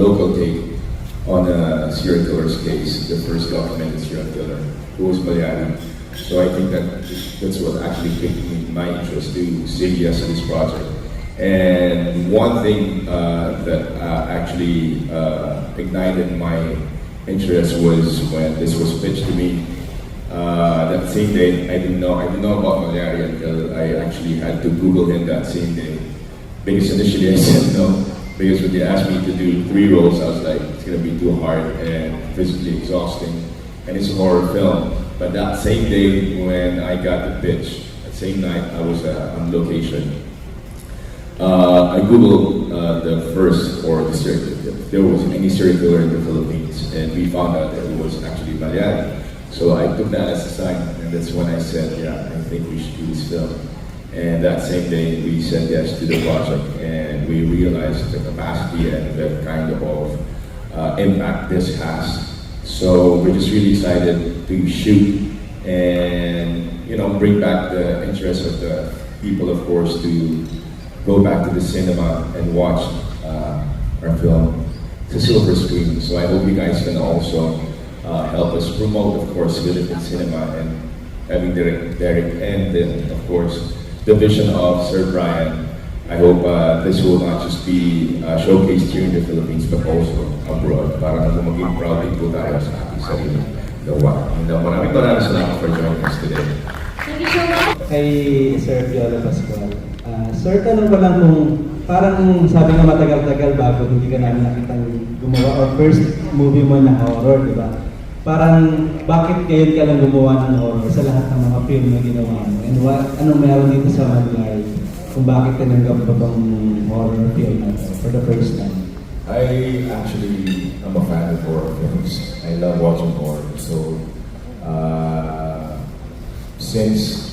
local take on a serial killer's case, the first documented serial killer, who was Malayali. So I think that's what actually piqued my interest to say yes to this project. And one thing that actually ignited my interest was when this was pitched to me. That same day, I didn't know about Malari until I actually had to Google him that same day. Because initially I said no, because when they asked me to do 3 roles, I was like, it's gonna be too hard and physically exhausting, and it's a horror film. But that same day when I got the pitch, that same night I was on location. I Googled the first, or the serial killer, if there was any serial killer in the Philippines, and we found out that it was actually Malari. So I took that as a sign, and that's when I said, yeah, I think we should do this film. And that same day, we said yes to the project, and we realized the capacity and the kind of impact this has. So we're just really excited to shoot and bring back the interest of the people, of course, to go back to the cinema and watch our film to silver screen. So I hope you guys can also help us promote, of course, Philippine cinema, and having Derek and then, of course, the vision of Sir Brian. I hope this will not just be showcased here in the Philippines, but also abroad, para na maging proud din po tayo sa ating sarili. Maraming salamat for joining us today. Thank you so much. Kay Sir Piolo Pascual. Sir, tanong ko lang kung parang sabi nga matagal-tagal bago hindi ka namin nakitang gumawa or first movie mo na horror, di ba? Parang bakit ngayon ka lang gumawa ng horror sa lahat ng mga film na ginawa mo? And anong meron dito sa Manlay kung bakit tinanggap pa bang horror film na to for the first time? I actually am a fan of horror films. I love watching horror. So since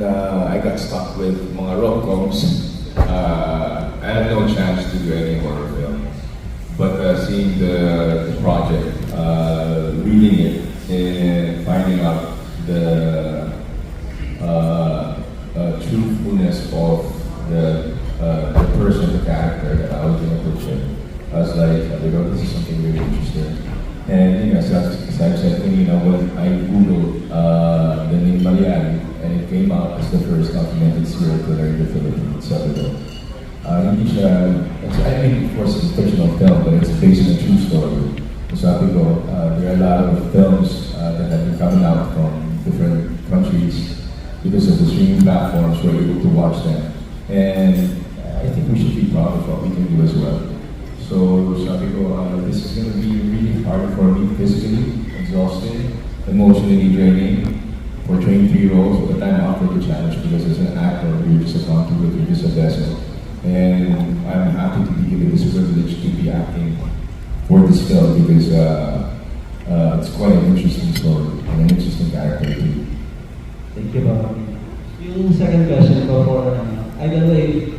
I got stuck with mga rom-coms, I had no chance to do any horror film. But seeing the project, reading it, and finding out the truthfulness of the person, the character that I was going to portray, I was like, this is something really interesting. And as I said, when I googled the name Malayali, and it came out as the first documented serial killer in the Philippines, Salvador. Of course, it's a fictional film, but it's based on a true story. So there are a lot of films that have been coming out from different countries because of the streaming platforms. We're able to watch them, and I think we should be proud of what we can do as well. So this is going to be really hard for me, physically exhausting, emotionally draining. Portraying 3 roles, but I'm up for the challenge because as an actor, you're just a conduit, you're just a vessel. And I'm happy to be given this privilege to be acting for this film because it's quite an interesting story and an interesting character too. Thank you, Bob. Yung second question ko for, I don't know if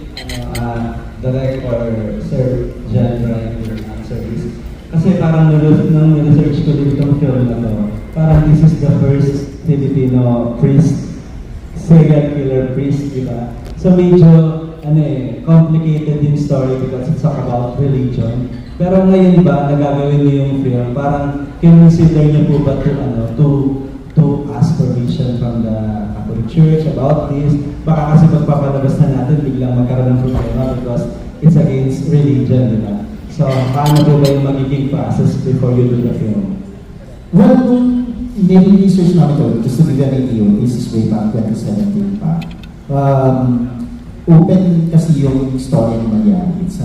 director Sir John Brian will answer this. Kasi parang nung research ko din itong film na to, parang this is the first Filipino priest, serial killer priest, di ba? So medyo complicated yung story because it's about religion. Pero ngayon ba, nagagawin niyo yung film, parang consider niyo po ba to ask permission from the Catholic Church about this? Baka kasi magpapalabas na natin, biglang magkaroon ng problema because it's against religion, di ba? So, paano po ba yung magiging process before you do the film? Well, research namin ito, just to give an idea, this is way back 2017 pa. Open kasi yung story ni Maria. It's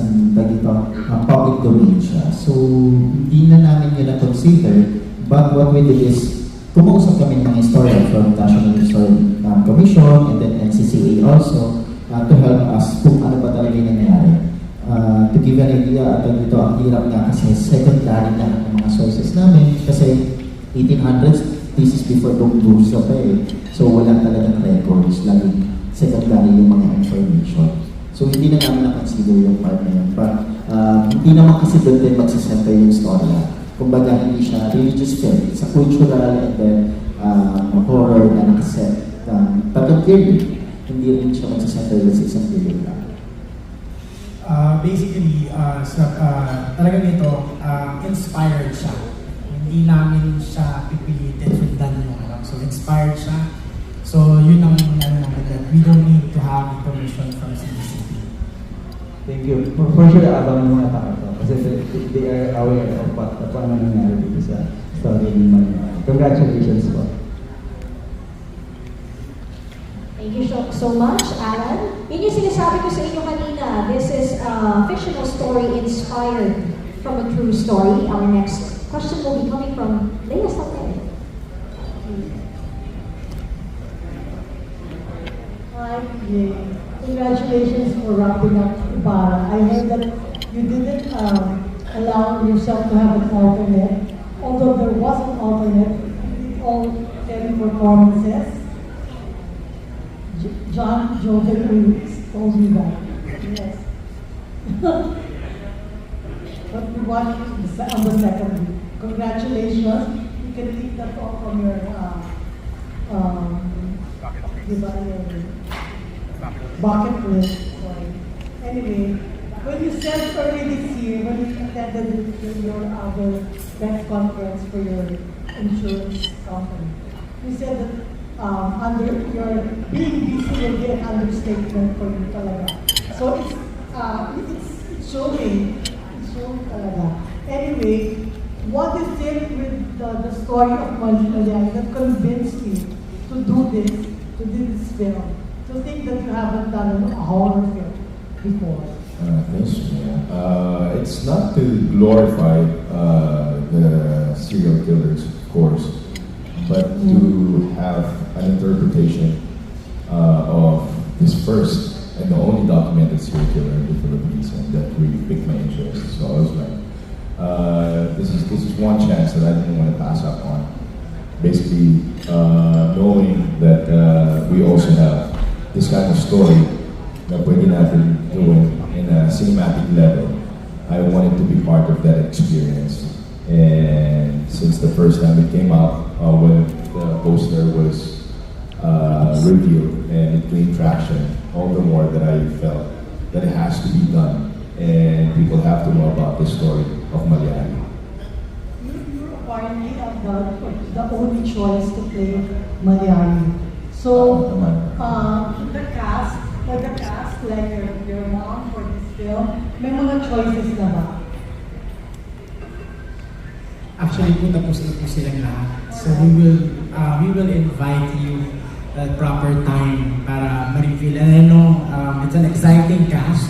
public domain siya. So, hindi na namin yun na-consider. But what we did is, kumausap kami ng mga historian from National Historical Commission and then NCCA also to help us kung ano ba talaga yung nangyari. To give an idea, dito ang hirap nga kasi secondary na ng mga sources namin kasi 1800s, this is before Dong Bursa pa eh. So wala talagang records, laging secondary yung mga information. So hindi na namin na-consider yung part na yun. But hindi naman kasi doon din magsisenter yung storya. Kumbaga hindi siya religious film. It's a cultural and then horror na nakaset. Tagang period. Hindi rin siya magsisenter sa isang period lang. Basically, talagang ito, inspired siya. Hindi namin siya pipilitin sundan yung alam. So, inspired siya. So, yun ang namin that we don't need to have permission from CDCP. Thank you. For sure, abangan ng mga tao to. Kasi they are aware of paano nangyari dito sa story ni Maria. Congratulations po. Thank you so much, Alan. Yun yung sinasabi ko sa inyo kanina. This is a fictional story inspired from a true story. Our next question will be coming from Leia Salte. Hi, Jay. Congratulations for wrapping up Ibarra. I heard that you didn't allow yourself to have an alternate, although there was an alternate, all 10 performances. John Jordan Ruiz told me that. Yes. But we watched on the second week. Congratulations. You can leave that off from your bucket list. Sorry. Anyway, when you said early this year, when you attended your other press conference for your insurance company, you said that under your being busy will be an understatement for you talaga. So it's showing. It's showing talaga. Anyway, what is it with the story of Malayali that convinced you to do this film? To think that you haven't done a horror film before? Thanks, Mia. It's not to glorify the serial killers, of course, but to have an interpretation of this first and the only documented serial killer in the Philippines, and that really piqued my interest. So I was like, this is one chance that I didn't want to pass up on. Basically, knowing that we also have this kind of story that pwede natin doing in a cinematic level. I wanted to be part of that experience. And since the first time it came out, when the poster was revealed and it gained traction, all the more that I felt that it has to be done. And people have to know about the story of Malayali. You're apparently the only choice to play Malayali. So, the cast, like your mom for this film, may mga choices na ba? Actually, tapos na po silang lahat. So we will invite you at proper time para ma-reveal. And I know it's an exciting cast.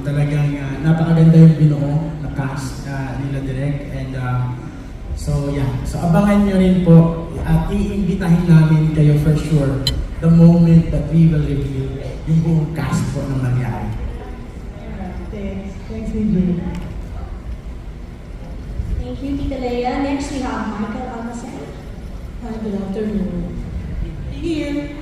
Talagang napakaganda yung binuo na cast nila direct. And so abangan nyo rin po at iimbitahin namin kayo for sure the moment that we will reveal yung buong cast po ng Malayali. Thanks. Thanks, Vijay. Thank you, Tita Leia. Next, we have Michael Almacen. Hi, good afternoon. Here.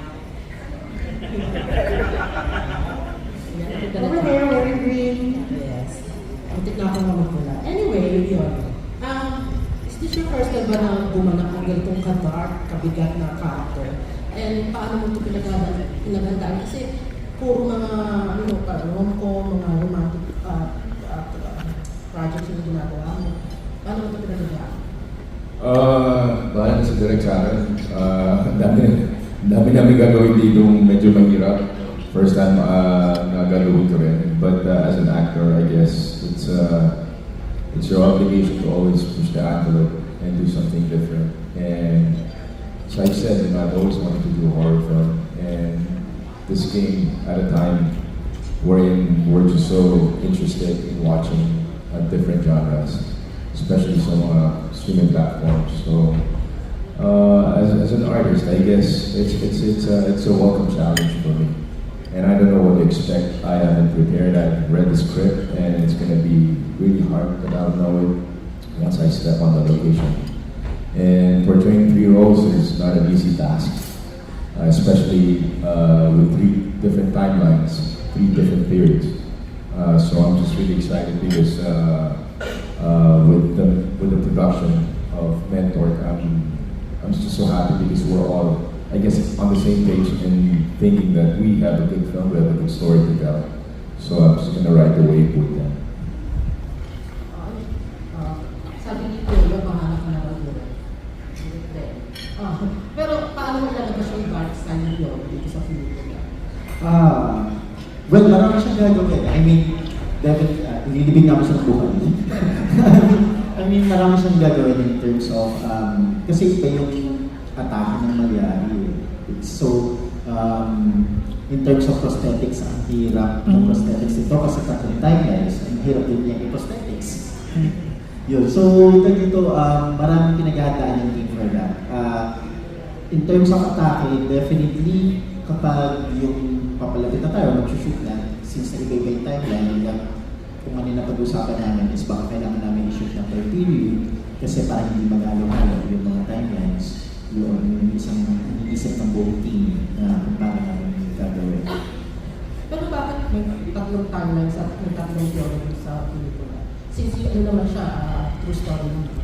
Over there, wearing green. Yes. Muntik na akong mamagmula. Anyway, yun. Is this your first time ba na gumanap ng ganitong ka-dark, kabigat na character? And paano mo ito pinagandaan? Kasi puro mga rom-com, mga romantic projects yung ginagawa mo. Paano mo ito pinagandaan? Bahala sa direct sa akin. Ang dami namin gagawin dito medyo mahirap. First time nagagawin ko rin. But as an actor, I guess it's your obligation to always push the envelope and do something different. And so I said, I've always wanted to do a horror film. And this came at a time wherein we're just so interested in watching different genres, especially some streaming platforms. So as an artist, I guess it's a welcome challenge for me. And I don't know what to expect. I haven't prepared. I've read the script, and it's going to be really hard, but I'll know it once I step on the location. And portraying 3 roles is not an easy task, especially with 3 different timelines, 3 different periods. So I'm just really excited because with the production of Mentor, I'm just so happy because we're all, I guess, on the same page and thinking that we have a good film, we have a good story to tell. So I'm just gonna ride the wave with them. Sabi ni Piolo, mahanap ka na mag-ulan. Pero paano mo lalabas yung dark side ni Piolo dito sa pelikula? Well, marami siyang gagawin. I mean, definitely, ililibing namin siya ng buhay. I mean, marami siyang gagawin in terms of, kasi iba yung atake ng Malyari. So, in terms of prosthetics, ang hirap ng prosthetics ito kasi tatlong timelines, ang hirap din niya yung prosthetics. Yun. So, dito, maraming pinag-aadaan yung team for that. In terms of atake, definitely, kapag yung papalapit na tayo, mag-shoot na, since nag-iba yung timeline, kung ano na pag-usapan namin is baka kailangan namin i-shoot na per period kasi para hindi mag-alo-halo yung mga timelines, yung isang iniisip ng buong team na kung paano namin gagawin. Pero bakit may tatlong timelines at may tatlong Piolo sa pelikula? Since yun naman siya, true story naman.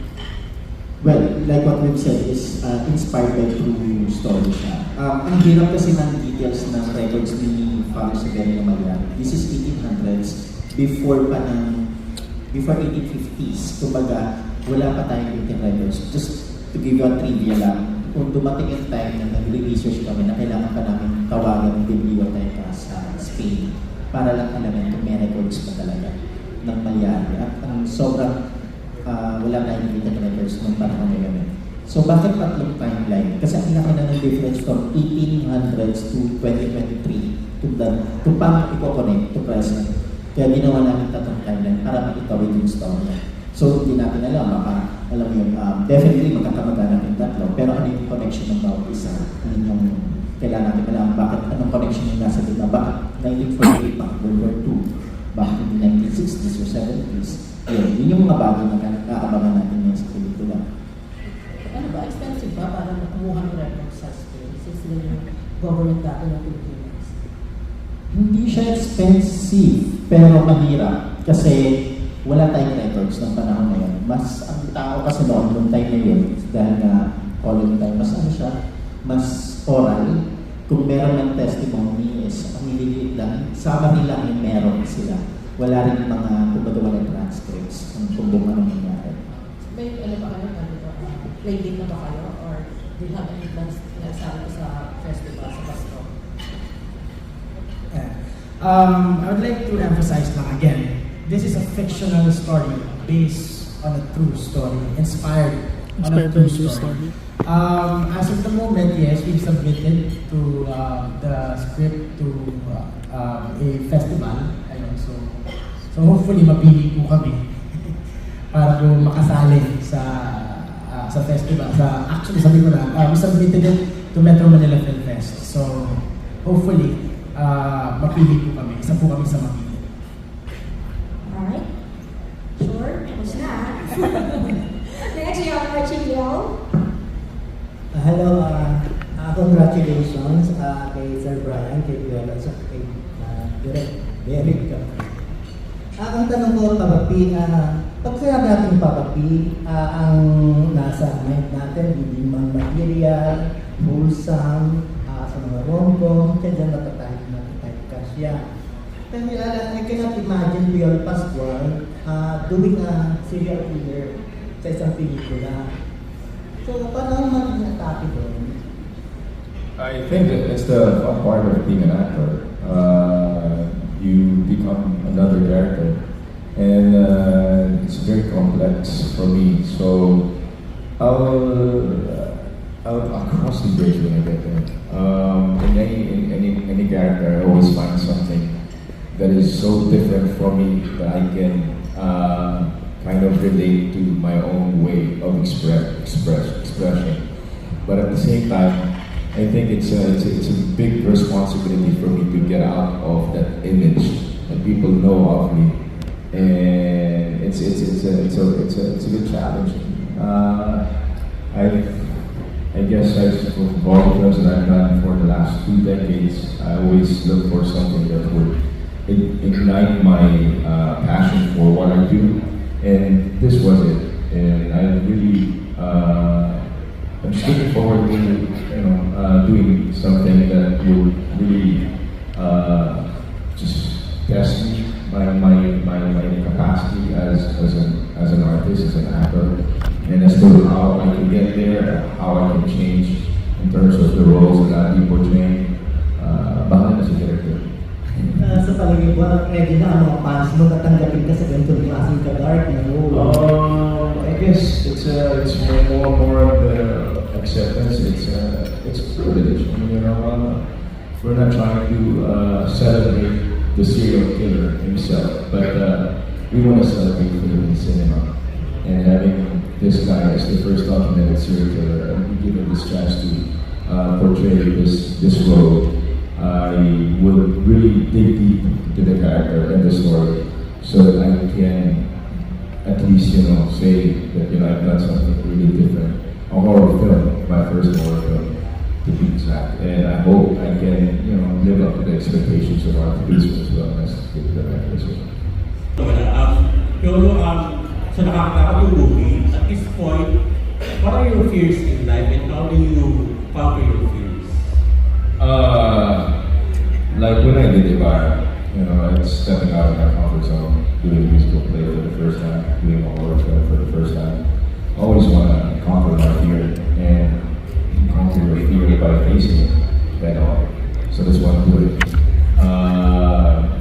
Well, like what we've said is inspired by true story siya. Ang hirap kasi ng details ng records ni Father Severino Malyari. This is 1800s, before 1850s. Kumbaga, wala pa tayong written records. Just to give you a trivia lang, kung dumating yung time na nag-research kami na kailangan pa namin tawagan ng biblioteca sa Spain para lang alamin kung may records pa talaga ng Malyari. At ang sobrang wala tayong written records nung panahon na yun. So bakit tatlong timeline? Kasi ang laki na ng difference from 1800s to 2023 to paano i-connect to present. Kaya ginawa namin tatlong timeline para makitawid yung story. So hindi natin alam, alam mo yun, definitely magkakamagana natin tatlo, pero ano yung connection ng bawat isa? Ano yung kailangan natin alam, bakit anong connection yung nasa gitna? Bakit 1948 pa, World War II? Bakit hindi 1960s or 70s? Yun yung mga bagay na kaabangan natin ngayon sa pelikula. Ano ba, expensive ba para kumuha ng records sa Spain since yung government dati ng Pilipinas? Hindi siya expensive, pero mahirap kasi wala tayong records ng panahon na yun. Mas ang tao kasi noong time na yun, dahil nga colony time, mas ano siya, mas oral. Kung meron ng testimony is ang nililiit lang, sa Manila yung meron sila. Wala rin mga kumbaga walang transcripts kung anong nangyari. May ano ba kayo? Play date na ba kayo? Or do you have any plans na sa festival sa Pasko? I would like to emphasize lang again, this is a fictional story based on a true story, inspired on a true story. As of the moment, yes, we've submitted to the script to a festival. Ayun, so hopefully mapili po kami para po makasali sa festival. Actually, sabi ko na, we submitted it to Metro Manila Film Fest. So hopefully, mapili po kami. Isa po kami sa mapili. Alright. Sure, tapos na. Next, we have Archie Liao. Hello, congratulations kay Sir Brian, kay Piolo, at kay Direk Derek. Ang tanong ko, Papapi, pag sinabi natin Papapi, ang nasa mind natin, hindi man material, wholesome, sa mga rom-com, kaya dyan matatahit kasya. Pero I cannot imagine Piolo Pascual doing a serial killer sa isang pelikula. So, paano magiging atake doon? I think that it's the fun part of being an actor. You become another character, and it's very complex for me. So I'll cross the bridge when I get there. In any character, I always find something that is so different from me that I can kind of relate to my own way of expression. But at the same time, I think it's a big responsibility for me to get out of that image that people know of me, and it's a bit challenging. I guess for all the films that I've done for the last 2 decades, I always look for something that would ignite my passion for what I do, and this was it. And I really, I'm just looking forward to doing something that would really just test me my capacity as an artist, as an actor, and as to how I can get there, how I can change in terms of the roles that I be portraying. Bahala na si director. Sa palagay mo, ready na ang mga fans mo tatanggapin ka sa ganitong klaseng ka-dark na role? I guess it's more of the acceptance. It's privilege. I mean, we're not trying to celebrate the serial killer himself, but we want to celebrate Philippine cinema. And having this guy as the first documented serial killer, and be given this chance to portray this role, I would really dig deep into the character and the story, so that I can at least say that I've done something really different. A horror film, my first horror film, to be exact, and I hope I can live up to the expectations of our producers as well as the director as well. Piolo, sa nakakatakot yung movie, at this point, what are your fears in life and how do you conquer your fears? Like when I did Ibarra, it's stepping out of my comfort zone, doing a musical play for the first time, doing a horror film for the first time. I always want to conquer my fear, and conquer your fear by facing it head on. So that's what I'm doing.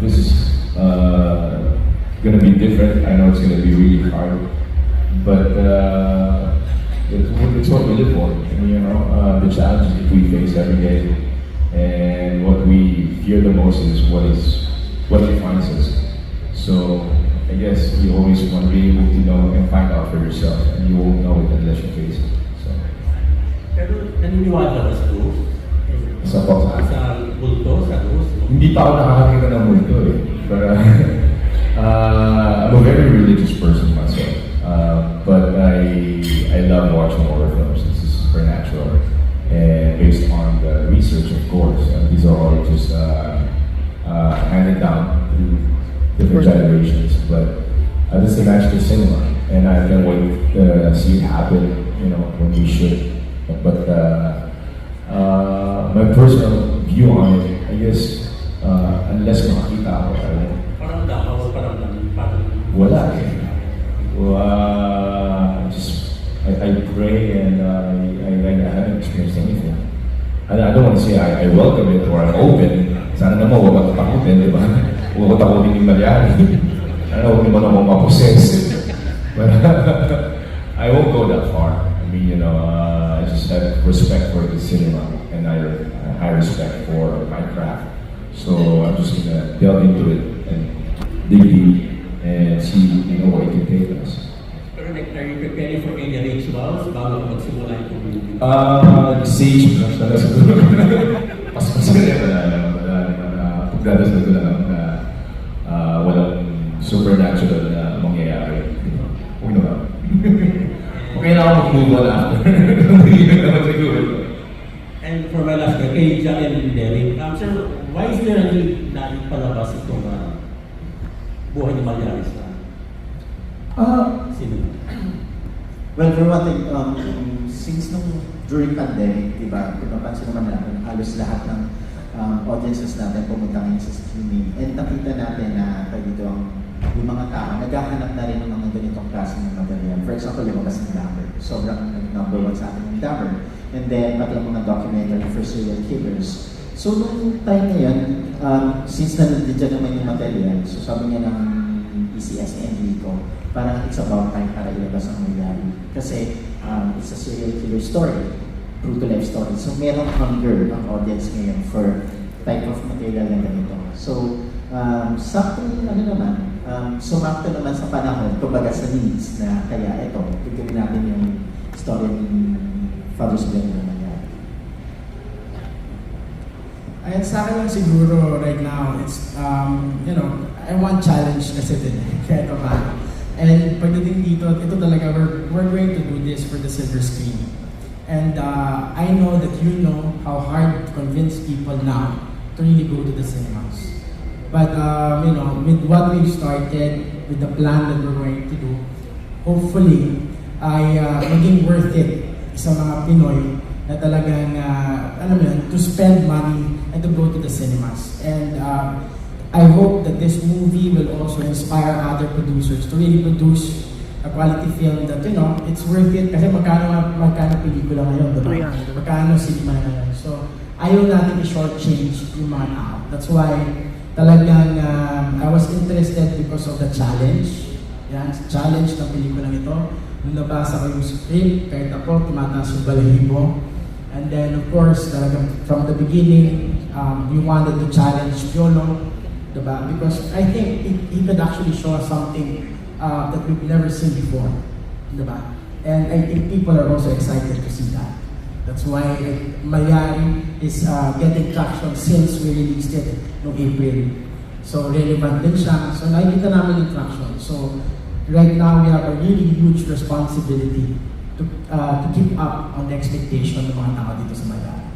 This is gonna be different. I know it's gonna be really hard, but it's what we live for. The challenges that we face every day, and what we fear the most is what defines us. So I guess you always want to be able to know and find out for yourself, and you won't know it unless you face it. So. Pero naniniwala ka sa ghost? Sa pagkakas. Sa multo, sa ghost? Hindi pa ako nakakita ng multo eh. But I'm a very religious person myself. But I love watching horror films. This is supernatural. And based on the research, of course, these are all just handed down through different generations. But this is actually cinema, and I can't wait to see it happen. When we should. But my personal view on it, I guess, unless makakita ako, wala eh. I pray, and I haven't experienced anything. I don't want to say I welcome it or I'm open. Sana naman huwag matakutin, di ba? Huwag matakutin yung Malyari. Huwag naman ako maposes. But I won't go that far. I mean, I just have respect for the cinema, and I high respect for my craft. So I'm just gonna delve into it and dig deep and see, where it can take us. Pero are you preparing for any rituals bago magsimula yung movie? Sage brush na lang siguro. Pas wala pagdadasal ko lang na walang supernatural na mangyayari. Huwag naman. Okay na ako mag-move on after. And for my last question, kay Jack and Derek, sir, why is there a need na ipalabas itong buhay ni Malyari sa cinema? Well, for one thing, since during pandemic, diba, kung napansin naman natin, halos lahat ng audiences natin pumunta ngayon sa streaming, and nakita natin na dito yung mga tao, naghahanap na rin ng mga ganitong klase ng material. For example, lumabas ng Dahmer. Sobrang number one sa atin ng Dahmer. And then, pati ang mga documentary for serial killers. So, nung time na yun, since nandiyan naman yung material, so sabi niya ng ECS Enrico, parang it's about time para ilabas ang Malyari. Kasi, it's a serial killer story, true to life story. So, merong hunger ang audience ngayon for type of material na ganito. So, sakto naman, sumakto naman sa panahon, kumbaga sa needs na kaya ito, gagawin natin yung story ng Father's Blood na nangyari. Ayan, sa akin lang siguro right now, it's, I want challenge kasi din, kahit pa. And pagdating dito, ito talaga, we're going to do this for the silver screen. And I know that you know how hard to convince people now to really go to the cinemas. But, with what we've started, with the plan that we're going to do, hopefully, ay maging worth it sa mga Pinoy na talagang, to spend money and to go to the cinemas. And I hope that this movie will also inspire other producers to really produce a quality film that, it's worth it. Kasi magkano pelikula ngayon, diba? Magkano cinema ngayon. So, ayaw natin i-shortchange yung mga tao. That's why talagang I was interested because of the challenge. Yan, challenge ng pelikulang ito. Nung nabasa ko yung script, kahit ako, tumataas yung balahibo. And then, of course, talagang from the beginning, we wanted to challenge Piolo, diba? Because I think he could actually show us something that we've never seen before, diba? And I think people are also excited to see that. That's why Mallari is getting traction since we released it noong April. So relevant din siya. So nakikita namin yung traction. So right now we have a really huge responsibility to keep up on the expectation ng mga tao dito sa Mallari.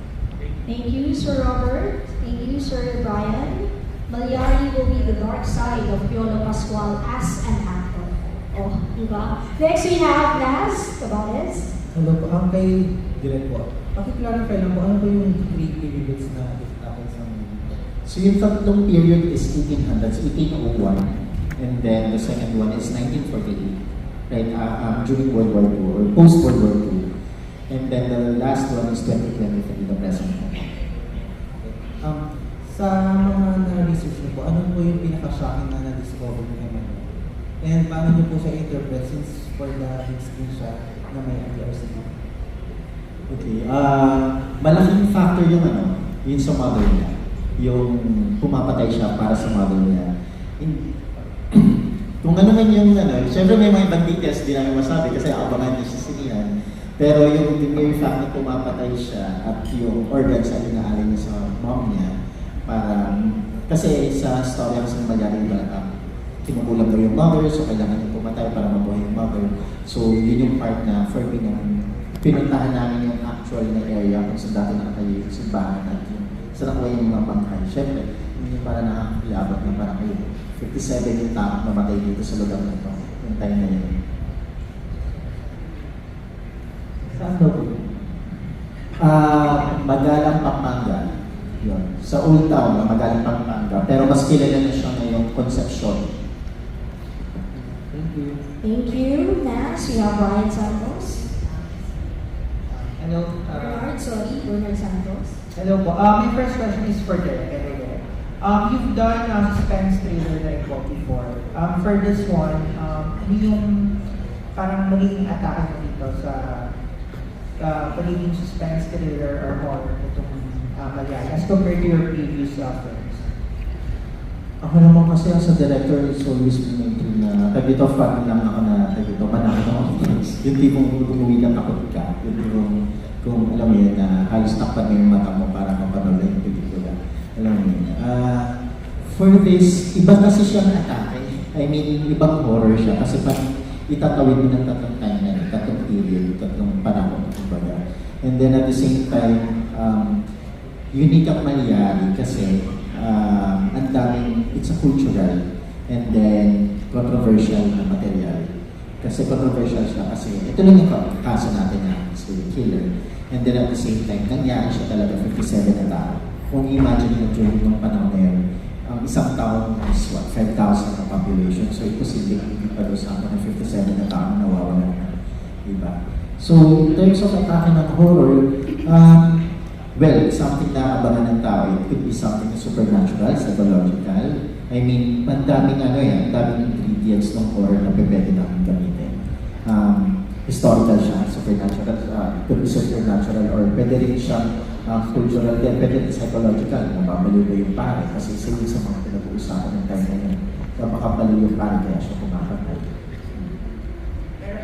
Thank you, Sir Robert. Thank you, Sir Brian. Mallari will be the dark side of Piolo Pascual as an actor. Oh, diba? Next we have Naz Cabales. Hello po, kay Direk po. Paki-clarify lang po, ano po yung 3 periods na natin sa movie? So yung tatlong period is 1800s, 1801, and then the second one is 1948, right, during World War II or post-World War II. And then the last one is 2023, the present one. Sa mga na-research niyo po, ano po yung pinaka-shocking na na-discover niyo naman? And paano niyo po siya interpret since for the big screen siya na may RCT? Okay, malaking factor yung yung sa mother niya. Yung pumapatay siya para sa mother niya. Kung ano man yung syempre may mga ibang details di namin masabi kasi abangan niya siya sinihan. Pero yung the mere fact na pumapatay siya at yung organs ay inaalay niya sa mom niya para, kasi sa story kasi ng Mallari, kinukulam daw yung mother, so kailangan niya pumatay para mabuhay yung mother. So yun yung part na for me pinuntahan namin yung actual na area kung saan dati nakatayo yung simbahan at yung sa nakuha yung mga bangkay. Siyempre, hindi para nakakilabot na parang kayo. 57 yung tao namatay dito sa lugar na ito. Yung time na yun. Saan daw po? Magalang Pampanga. Yun. Sa Old Town, Magalang Pampanga. Pero mas kilala na siya ngayong Concepcion. Thank you. Thank you, Naz. We have Brian Santos. Hello. Bernard Santos. Hello po. My first question is for Derek. You've done suspense thriller like po before. For this one, ano yung parang magiging atake mo dito sa pagiging suspense thriller or horror itong Mallari as compared to your previous films? Ako naman kasi sa director is always maintain na dito fan lang ako na dito manalo. Yung tipong umuwi lang takot ka. Yung tipong kung alam mo yun na halos takpan mo yung mata mo para mapanood yung pelikula. Alam mo yun. For this, iba kasi siyang atake. I mean, ibang horror siya kasi parang itatawid mo ng tatlong timeline, tatlong period, tatlong panahon. And then at the same time, unique ang Mallari kasi ang daming, it's a cultural and then controversial na material. Kasi controversial siya kasi ito lang yung kaso natin na serial killer. And then at the same time, nangyari siya talaga 57 na tao. Kung imagine mo during ng panahon na yun, ang isang taon is what, 5,000 na population. So imposible hindi pa doon sa ng 57 na tao na nawawala na. Diba? So in terms of atake ng horror, well, something na abangan ng tao, it could be something supernatural, psychological. I mean, ang daming ingredients ng horror na pwede namin gamitin. Historical siya, supernatural, it could be supernatural, or pwede rin siyang cultural, then pwede rin psychological, nababaliw ba yung pare, kasi isa yun sa mga pinag-uusapan ng time na yun. Napakabaliw yung pare, kaya siya kumakatay. Pero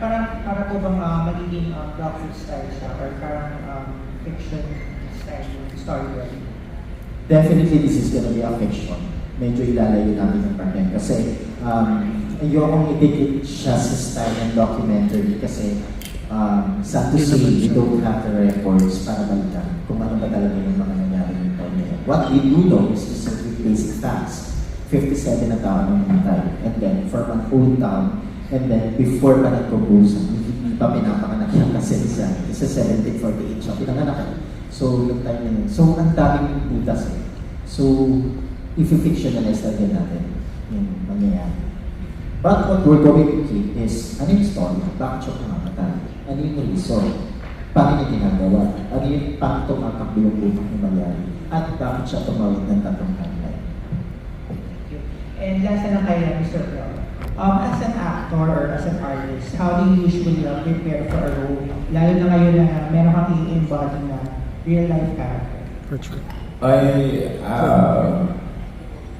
para po bang magiging docu style siya or parang fiction style storytelling? Definitely, this is gonna be a fiction. Medyo ilalayo natin yung part yan. Kasi, ayokong idikit siya sa style ng documentary kasi sad to say, we don't have the records para balikan kung ano ba talaga yung mga nangyari ng time na yun. What we do know is just basic facts. 57 na tao nang namatay. And then, from an old town, and then, before pa nag-propose, hindi pa pinapanganak siya kasi sa 1748 siya pinanganak. So, yung time na yun. So, ang daming butas eh. So, i-fictionalize natin yung mangyayari. But what we're going to keep is, ano yung story? Bakit siya pumamatay? Ano yung reason? Paano niya ginagawa? Ano yung paano tumatakbo yung utak ni Mallari? At bakit siya tumawid ng tatlong timeline? And last na lang kayo, Mr. Piolo. As an actor or as an artist, how do you usually prepare for a role? Lalo na ngayon na meron kang i-embody na real life character.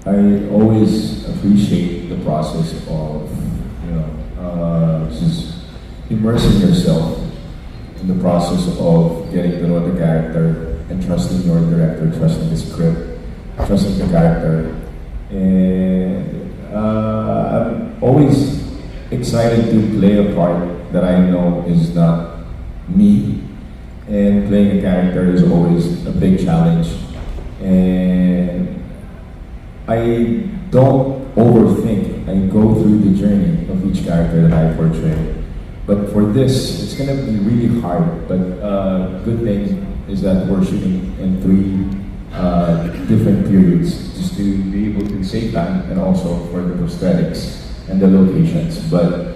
I always appreciate the process of, just immersing yourself in the process of getting to know the character and trusting your director, trusting the script, trusting the character. And I'm always excited to play a part that I know is not me. And playing a character is always a big challenge. And I don't overthink. I go through the journey of each character that I portray. But for this, it's gonna be really hard. But good thing is that we're shooting in 3 different periods, just to be able to save time and also for the prosthetics and the locations. But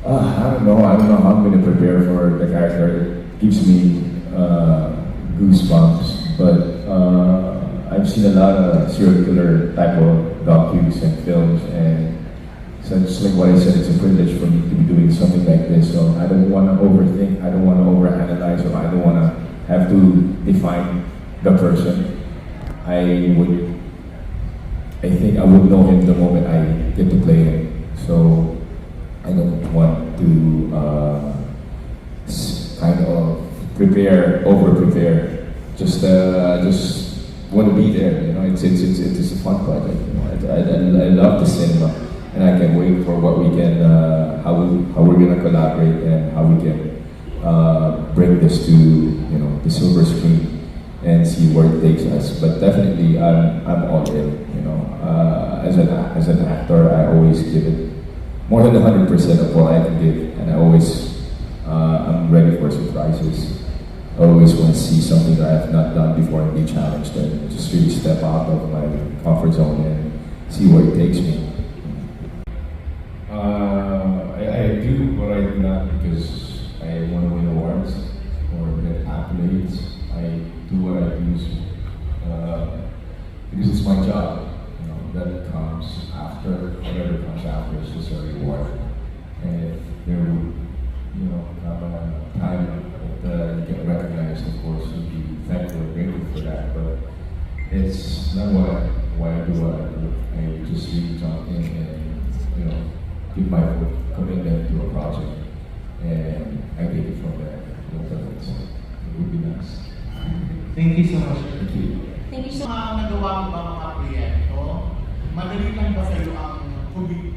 I don't know how I'm gonna prepare for the character. It gives me goosebumps. But I've seen a lot of serial killer type of docus and films, and so just like what I said, it's a privilege for me to be doing something like this. So I don't want to overthink, I don't want to overanalyze, or I don't want to have to define the person. I think I would know him the moment I get to play him. So I don't want to kind of over-prepare. Just want to be there. It's a fun project. I love the cinema, and I can't wait for what we can, how we're gonna collaborate and how we can bring this to the silver screen and see where it takes us. But definitely, I'm all in. As an actor, I always give it more than 100% of what I can give, and I'm ready for surprises. I always want to see something that I have not done before and be challenged, and just really step out of my comfort zone and see where it takes me. I do what I do not because I want to win awards or get accolades. I do what I do because it's my job. That comes after, whatever comes after is just a reward. And if there would, come a time that you get recognized, of course, you'd be thankful and grateful for that. But it's not why I do what I do. I just really jump in and, give my full commitment to a project, and I take it from there. It would be nice. Thank you so much. Thank you. Thank you so much. Mga nagawa mo ba mga proyekto? Madali lang ba sa'yo ang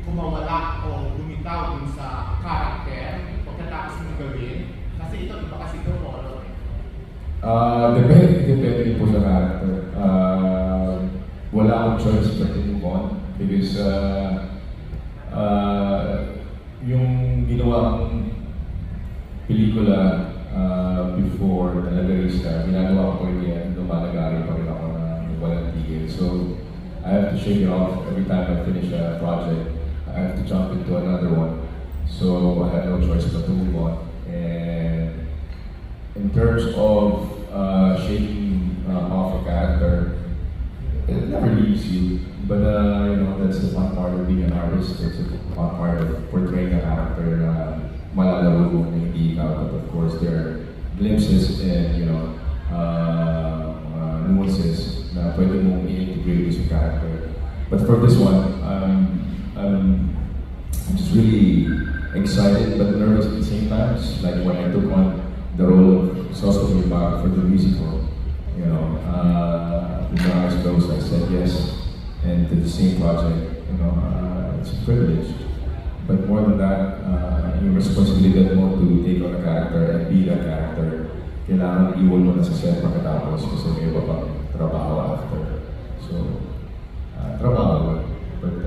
kumawala o lumitaw dun sa karakter pagkatapos mo gawin? Kasi ito, iba kasi ito horror. Depende po sa character. Wala akong choice but to move on because yung ginawa kong pelikula before Talagarista, ginagawa ko yan, lumalagari pa rin ako na walang tigil. So I have to shake it off every time I finish a project. I have to jump into another one. So I have no choice but to move on. And in terms of shaking off a character, it never leaves you. But that's the fun part of being an artist. It's a fun part of portraying a character na malalaro na hindi ikaw. But of course, there are glimpses and nuances na pwede mong i-integrate sa character. But for this one, I'm just really excited but nervous at the same time. It's like when I took on the role of Soso for the musical, with my eyes closed, I said yes, and to the same project, it's a privilege. But more than that, yung responsibility mo to take on a character and be that character, kailangan iwan mo na sa set pagkatapos kasi may iba pang trabaho after. So, trabaho, but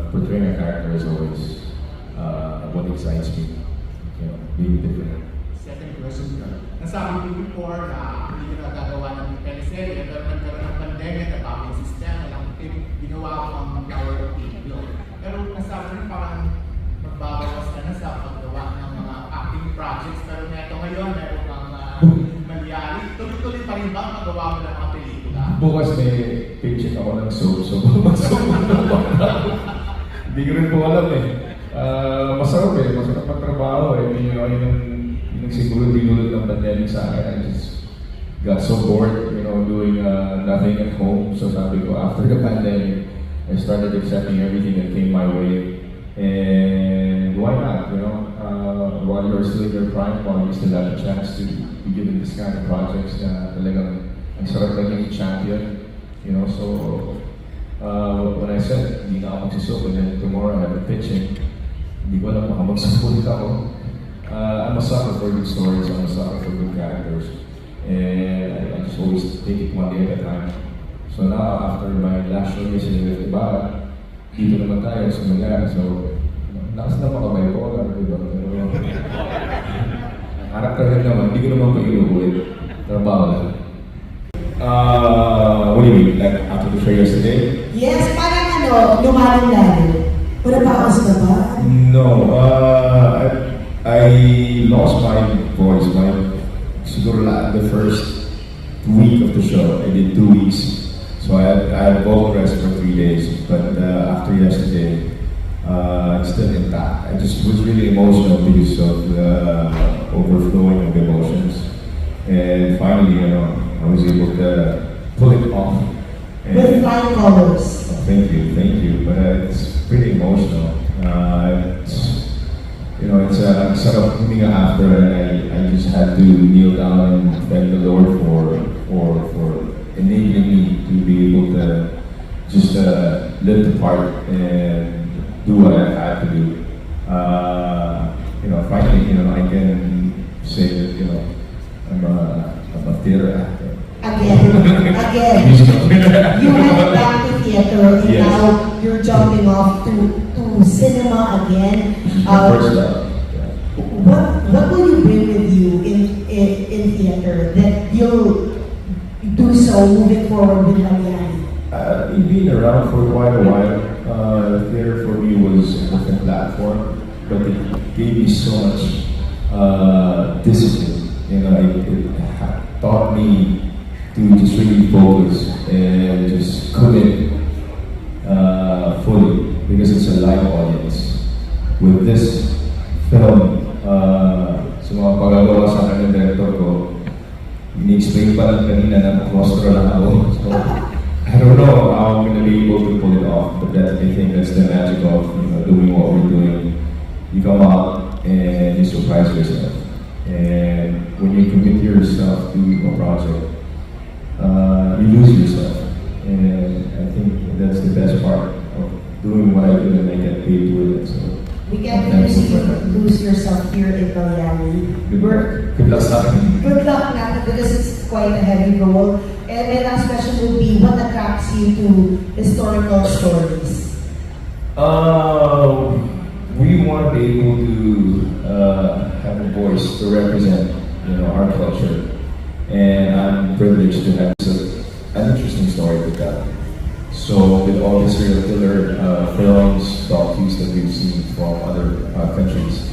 portraying a character is always what excites me, being different. Second question ka. Nasabi ko before na hindi ka nagagawa ng teleserye, pero nagkaroon ng pandemic, nagbago yung sistema, walang if ginawa ko ang Tower of Piolo. Pero nasabi rin parang magbabawas ka na sa paggawa ng mga acting projects. Pero neto ngayon, meron kang Malyari. Tuloy-tuloy pa rin ba ang magawa mo ng mga pelikula? Bukas may paycheck ako ng soap, so masarap Hindi ko rin po alam eh. Masarap magtrabaho eh. Yung siguro dinulot ng pandemic sa akin. I just got so bored, doing nothing at home. So sabi ko, after the pandemic, I started accepting everything that came my way. And why not, while you're still in your prime, while you still have a chance to be given this kind of projects na talagang ang sarap naging champion, so when I said, hindi na ako magsusuko, and then tomorrow I have a pitching, hindi ko alam baka magsusulit ako. I'm a sucker for good stories, I'm a sucker for good characters, and I just always take it one day at a time. So now, after my last show yesterday, diba, dito naman tayo sa Manila, so lakas na makabipolar, diba? Karakter rin naman, hindi ko naman pa inubuhin. Trabaho lang. What do you mean? Like after the show yesterday? Yes, parang lumalang lalo. Wala pa ako sa baba? No, I lost my voice. Siguro the first week of the show, I did 2 weeks. So I had vocal rest for 3 days, but after yesterday, it's still intact. I just was really emotional because of the overflowing of emotions. And finally, I was able to pull it off. With flying colors. Thank you. But it's pretty emotional. It's sort of huminga after, and I just had to kneel down and thank the Lord for enabling me to be able to just live the part and do what I had to do. Finally, I can say that, I'm a theater actor. Again. You went back to theater, and Yes. now you're jumping off to cinema again. First love. What will you bring with you in theater that you'll do so moving forward with Malyari? Being around for quite a while, theater for me was a different platform, but it gave me so much discipline. It taught me to just really focus and just commit fully because it's a live audience. With this film, sa mga pagagawa sa akin ng director ko, ini-explain pa lang kanina na claustro lang ako. So, I don't know how I'm going to be able to pull it off, but I think that's the magic of doing what we're doing. You come out and you surprise yourself. And when you commit yourself to a project, you lose yourself. And I think that's the best part of doing what I do and I get paid to it. So, We can't lose yourself here in Malyari. Good luck sa akin. Good luck natin because it's quite a heavy role. And my last question would be, what attracts you to historical stories? We want to be able to have a voice to represent, our culture, and I'm privileged to have an interesting story to tell. So, with all the serial killer films, documentaries that we've seen from other countries,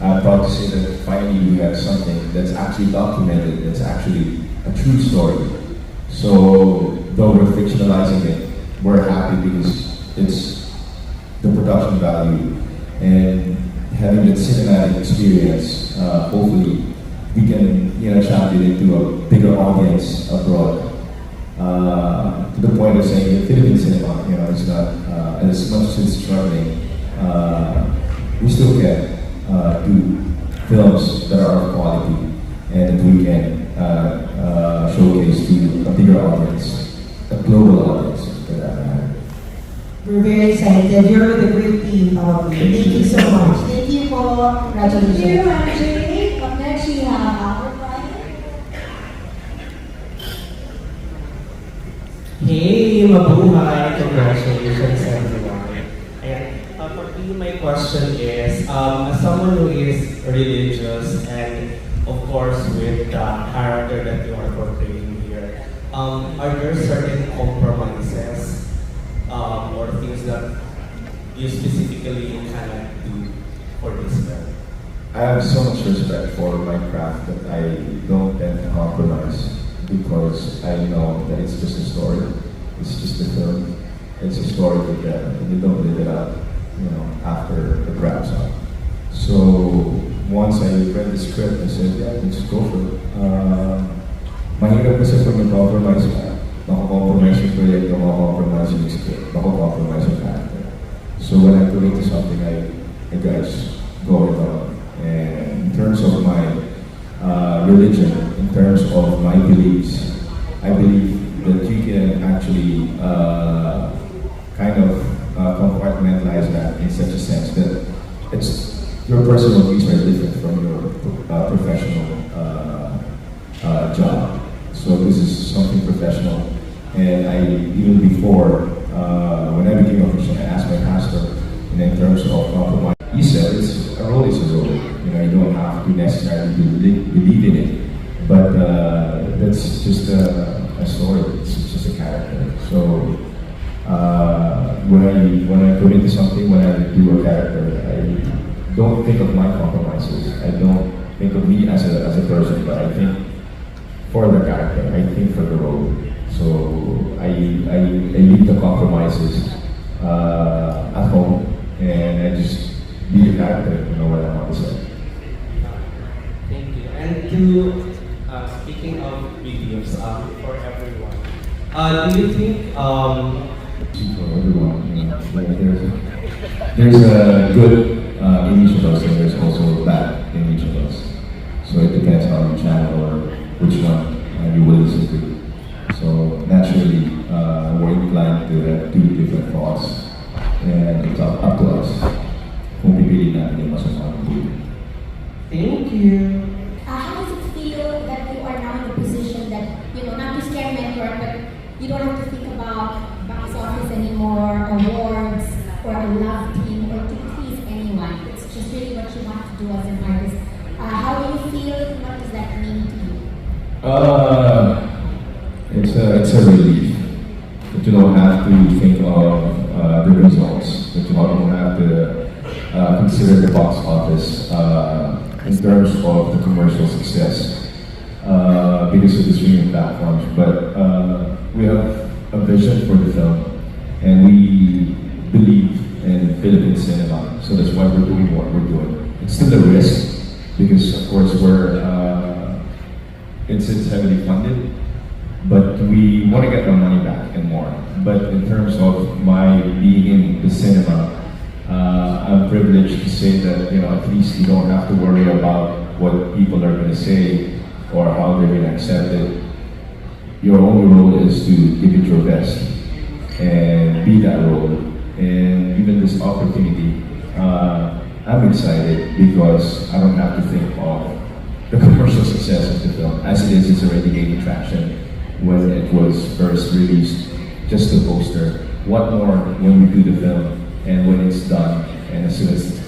I'm proud to say that finally we have something that's actually documented, that's actually a true story. So, though we're fictionalizing it, we're happy because it's the production value and having that cinematic experience. Hopefully, we can champion it to a bigger audience abroad. To the point of saying that Philippine cinema, it's not as much as it's struggling. We still can do films that are of quality and that we can showcase to a bigger audience, a global audience for that matter. We're very excited. You're with a great team. Thank you so much. Thank you for congratulations. Thank you, MJ. Up next, we have our client. Hey, mabuhay! Congratulations everyone. Ayan, for me, my question is, as someone who is religious and of course with the character that you are portraying here, are there certain compromises or things that you specifically cannot do for this film? I have so much respect for my craft that I don't tend to compromise because I know that it's just a story. It's just a film. It's a story with them, and you don't live it out, after it wraps up. So once I read the script, I said, yeah, let's go for it. Mahirap kasi pag nag-compromise ka. Mako-compromise yung proyekto, mako-compromise yung script, mako-compromise yung character. So when I commit to something, I guys go with it. And in terms of my religion, in terms of my beliefs, I believe that you can actually compartmentalize that in such a sense that your personal views are different from your professional job. So this is something professional. And even before, when I became a Christian, I asked my pastor, in terms of compromise. He said, a role is a role. You don't have to necessarily believe in it. But that's just a story. It's just a character. So when I commit to something, when I do a character, I don't think of my compromises. I don't think of me as a person, but I think for the character. I think for the role. So I leave the compromises at home, and I just be the character, what I want to say. Thank you. And speaking of videos, for everyone, do you think for everyone, there's a good in each of us, and there's also bad in each of us. So it depends on the channel or which one you will listen to. So naturally, we're inclined to have two different thoughts, and it's up to us kung pipili natin yung masama ng buhay. Thank you. How does it feel that you are now in the position that, not to scare mentor, but you don't have to think about box office anymore, awards, or a love team, or to please anyone. It's just really what you want to do as an artist. How do you feel? What does that mean to you? It's a relief that you don't have to think of the results, that you don't have to consider the box office in terms of the commercial success because of the streaming platforms. But we have a vision for the film, and we believe in Philippine cinema, so that's why we're doing what we're doing. It's still a risk because, of course, it's heavily funded, but we want to get our money back and more. But in terms of my being in the cinema, I'm privileged to say that at least you don't have to worry about what people are going to say or how they're going to accept it. Your only role is to give it your best and be that role. And even this opportunity, I'm excited because I don't have to think of the commercial success of the film. As it is, it's already gaining traction. When it was first released, just a poster. What more when we do the film and when it's done and as soon as it's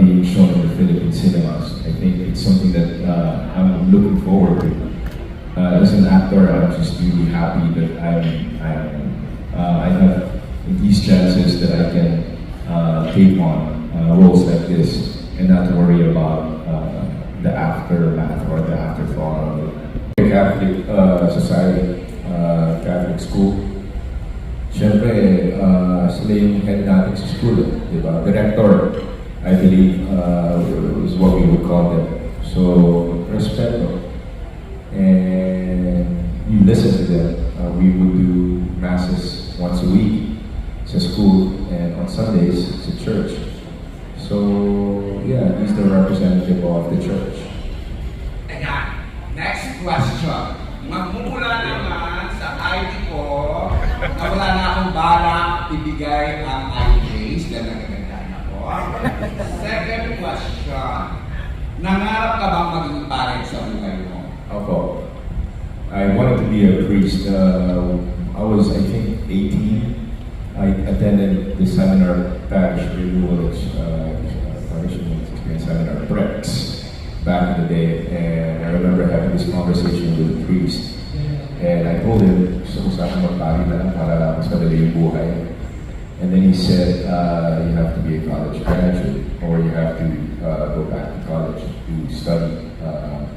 being shown in the Philippine cinemas? I think it's something that I'm looking forward to. As an actor, I'm just really happy that I have these chances that I can take on roles like this and not worry about the aftermath or the afterthought of it. Catholic society, Catholic school. Siyempre, sila yung head natin sa school, di ba? Director, I believe, is what we would call them. So, respeto. And you listen to them. We would do masses once a week sa school and on Sundays sa church. So, yeah, he's the representative of the church. Teka, next question. Magmumula naman sa ID ko na wala na akong balak ibigay ang IDs dahil nagagandaan ako. Second question. Nangarap ka bang maging pare sa buhay mo? Opo. I wanted to be a priest. I was, I think, 18. I attended the seminar, parish renewal experience seminar, PREX, back in the day, and I remember having this conversation with the priest, and I told him gusto ko sana magpari na lang para mas madali yung buhay. And then he said, you have to be a college graduate or you have to go back to college to study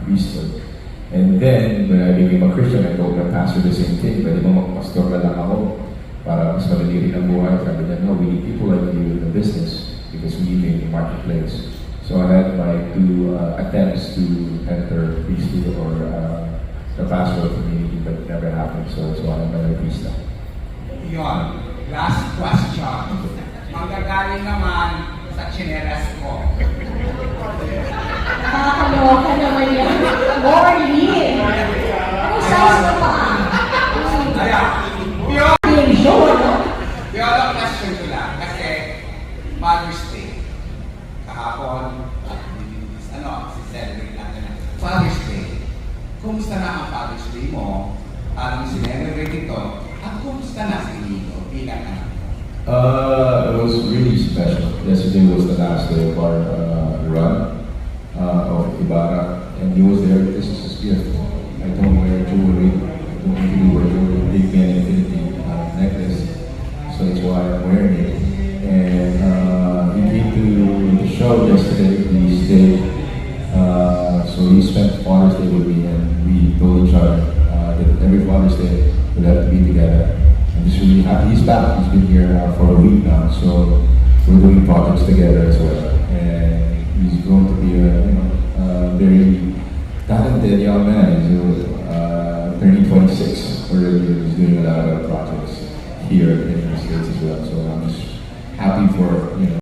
priesthood. And then, when I became a Christian, I told my pastor the same thing, pwede mo magpastor na lang ako para mas madali rin ang buhay. Sabi niya, no, we need people like you in the business because we need a marketplace. So I had my 2 attempts to enter priesthood or the pastoral community, but it never happened. So I'm a priest now. Yon. Last question. Manggagaling naman sa chinelas ko. Nakakaloka naman yan. Morning! Anong size na pa? Ayan. Yung show, ano? Piolo, question ko lang. Kasi Father's Day. Kahapon, si-celebrate natin. Father's Day. Kumusta na ang Father's Day mo? Parang sinelebrate ito. At kumusta na si Nino bilang anak mo? It was really special. Yesterday was the last day of our run of Ibarra, and he was there. This is his gift. I don't wear jewelry. I don't really wear jewelry. Big man infinity necklace, so that's why I'm wearing it. And he came to the show yesterday. He stayed, so he spent Father's Day with me, and we told each other that every Father's Day we'll have to be together. I'm just really happy he's back. He's been here for a week now, so we're doing projects together as well. And he's going to be a very talented young man. He's turning 26 already. He's doing a lot of projects here in the States as well. So I'm just happy for